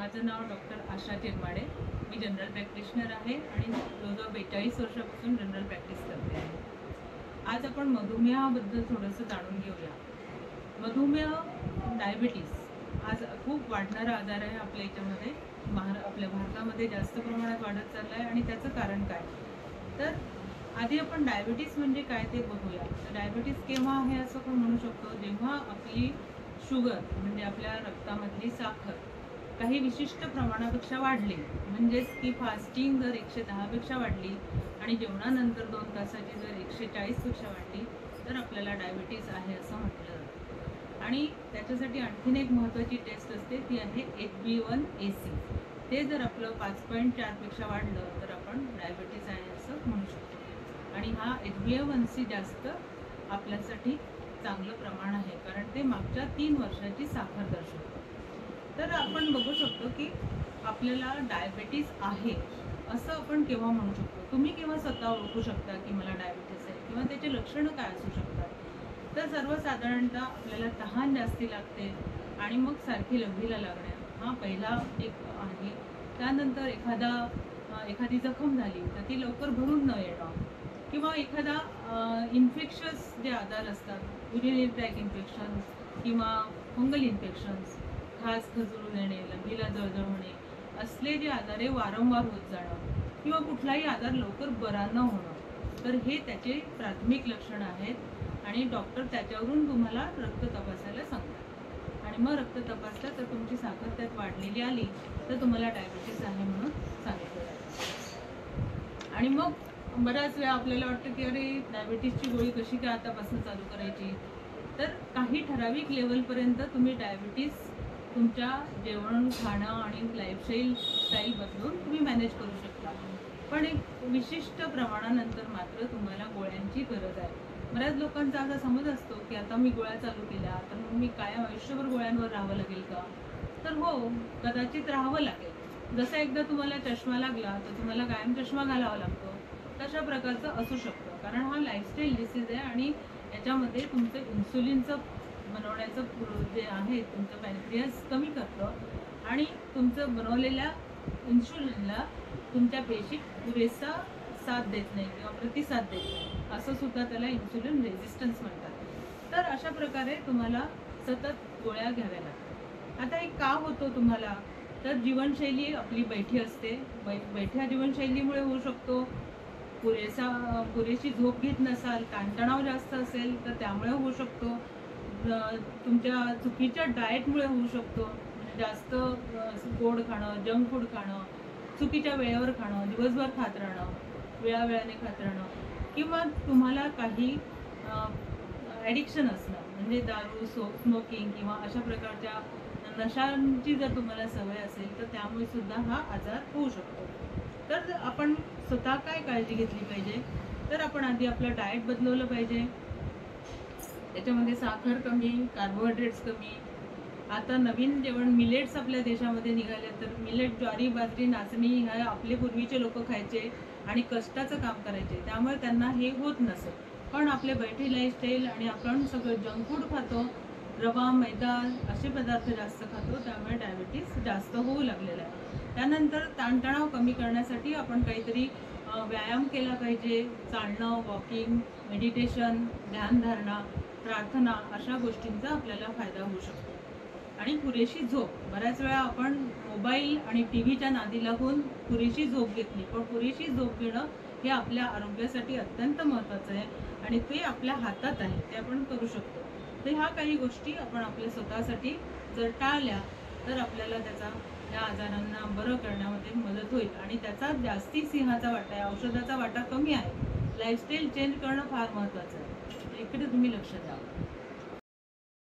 माझं नाव डॉक्टर आशा चिरमाडे. मी general practitioner आहे आणि जवळजवळ 42 वर्षापासून जनरल प्रॅक्टिस करते आहे. आज आपण मधुमेहाबद्दल थोडंसं जाणून घेऊया. मधुमेह, डायबिटीस आज खूप वाढणारा आजार आहे आपल्या याच्यामध्ये. आपल्या भारतामध्ये जास्त प्रमाणात वाढत चालला आहे आणि त्याचं कारण काय? तर आधी आपण डायबिटीस म्हणजे काय ते बघूया. तर डायबिटीस केव्हा आहे असं आपण म्हणू शकतो, जेव्हा आपली शुगर म्हणजे आपल्या रक्तामधली साखर काही विशिष्ट प्रमाणापेक्षा वाढली, म्हणजेच की फास्टिंग जर 110 पेक्षा वाढली आणि जेवणानंतर 2 तासाची जर 140 पेक्षा वाढली तर आपल्याला डायबिटीस आहे असं म्हटलं जातं. आणि त्याच्यासाठी आणखीन एक महत्त्वाची टेस्ट असते, ती आहे HbA1c. ते जर आपलं 5.4 पेक्षा वाढलं तर आपण डायबिटीस आहे असं म्हणू शकतो. आणि हा HbA1c जास्त आपल्यासाठी चांगलं प्रमाण आहे, कारण ते मागच्या 3 वर्षाची साखर दर्शवतं. तर आपण बघू शकतो की आपल्याला डायबिटीस आहे असं आपण केव्हा म्हणू शकतो. तुम्ही केव्हा स्वतः ओळखू शकता की मला डायबिटीस आहे किंवा त्याचे लक्षणं काय असू शकतात? तर सर्वसाधारणतः आपल्याला तहान जास्ती लागते आणि मग सारखी लघवीला लागणे हा पहिला एक आहे. त्यानंतर एखादी जखम झाली तर ती लवकर भरून न येणं किंवा एखादा इन्फेक्शस जे आजार असतात, युरिनरी ट्रॅक इन्फेक्शन्स किंवा फंगल इन्फेक्शन्स, खास खजून येणे, लघवीला जळजळ होणे, असले जे आजार आहे वारंवार होत जाणं किंवा कुठलाही आजार लवकर बरा न होणं, तर हे त्याचे प्राथमिक लक्षणं आहेत आणि डॉक्टर त्याच्यावरून तुम्हाला रक्त तपासायला सांगतात. आणि मग रक्त तपासलं तर तुमची साखर त्यात वाढलेली आली तर तुम्हाला डायबिटीस आहे म्हणून सांगितलं जातं. आणि मग बऱ्याच वेळा आपल्याला वाटतं की अरे डायबिटीसची गोळी कशी काय आतापासून चालू करायची. तर काही ठराविक लेवलपर्यंत तुम्ही डायबिटीस तुमच्या जेवण, खाणं आणि लाईफस्टाईल बदलून तुम्ही मॅनेज करू शकता. पण एक विशिष्ट प्रमाणानंतर मात्र तुम्हाला गोळ्यांची गरज आहे. बऱ्याच लोकांचा असा समज असतो की आता मी गोळ्या चालू केल्या तर मग मी कायम आयुष्यभर गोळ्यांवर राहावं लागेल का? तर हो, कदाचित राहावं लागेल. जसं एकदा तुम्हाला चष्मा लागला तर तुम्हाला कायम चष्मा घालावा लागतो, तशा प्रकारचं असू शकतं. कारण हा लाईफस्टाईल डिसीज आहे आणि याच्यामध्ये तुमचं इन्सुलिनचं बनवण्याचं जे आहे तुमचं पॅनक्रियास कमी करतं आणि तुमचं बनवलेल्या इन्सुलिनला तुमच्या पेशी पुरेसा साथ देत नाही किंवा प्रतिसाद देत नाही, असं सुद्धा त्याला इन्सुलिन रेझिस्टन्स म्हणतात. तर अशा प्रकारे तुम्हाला सतत गोळ्या घ्याव्या लागतात. आता हे का होतो तुम्हाला? तर जीवनशैली आपली बैठी असते. बैठ्या जीवनशैलीमुळे होऊ शकतो. पुरेशी झोप घेत नसाल, ताणतणाव जास्त असेल तर त्यामुळे होऊ शकतो. तुमच्या चुकीच्या डाएटमुळे होऊ शकतो. जास्त गोड खाणं, जंक फूड खाणं, चुकीच्या वेळेवर खाणं, दिवसभर खात राहणं, वेळावेळाने खात राहणं किंवा तुम्हाला काही ॲडिक्शन असणं, म्हणजे दारू, स्मोकिंग किंवा अशा प्रकारच्या नशांची जर तुम्हाला सवय असेल तर त्यामुळे सुद्धा हा आजार होऊ शकतो. तर आपण स्वतः काय काळजी घेतली पाहिजे? तर आपण आधी आपलं डाएट बदलवलं पाहिजे. त्याच्यामध्ये साखर कमी, कार्बोहायड्रेट्स कमी. आता नवीन जेवण मिलेट्स आपल्या देशामध्ये निघाले. तर मिलेट, ज्वारी, बाजरी, नाचणी ह्या आपले पूर्वीचे लोक खायचे आणि कष्टाचं काम करायचे, त्यामुळे त्यांना हे होत नसेल. पण आपले बैठी लाईफस्टाईल आणि आपण सगळं जंक फूड खातो, रवा, मैदा असे पदार्थ जास्त खातो, त्यामुळे डायबिटीस जास्त होऊ लागलेला आहे. त्यानंतर ताणतणाव कमी करण्यासाठी आपण काहीतरी व्यायाम केला पाहिजे. चालणं, वॉकिंग, मेडिटेशन, ध्यानधारणा, प्रार्थना अशा गोष्टींचा आपल्याला फायदा होऊ शकतो. आणि पुरेशी झोप. बऱ्याच वेळा आपण मोबाईल आणि टी व्हीच्या नादी लागून पुरेशी झोप घेत नाही, पण पुरेशी झोप घेणं हे आपल्या आरोग्यासाठी अत्यंत महत्त्वाचं आहे आणि ते आपल्या हातात आहे, ते आपण करू शकतो. तर ह्या काही गोष्टी आपण आपल्या स्वतःसाठी जर टाळल्या तर आपल्याला त्याचा या आजारांना बरं करण्यामध्ये मदत होईल आणि त्याचा जास्ती सिंहाचा वाटा आहे, औषधाचा वाटा कमी आहे. लाईफस्टाईल चेंज करणं फार महत्त्वाचं आहे, इकडे तुम्ही लक्ष द्या.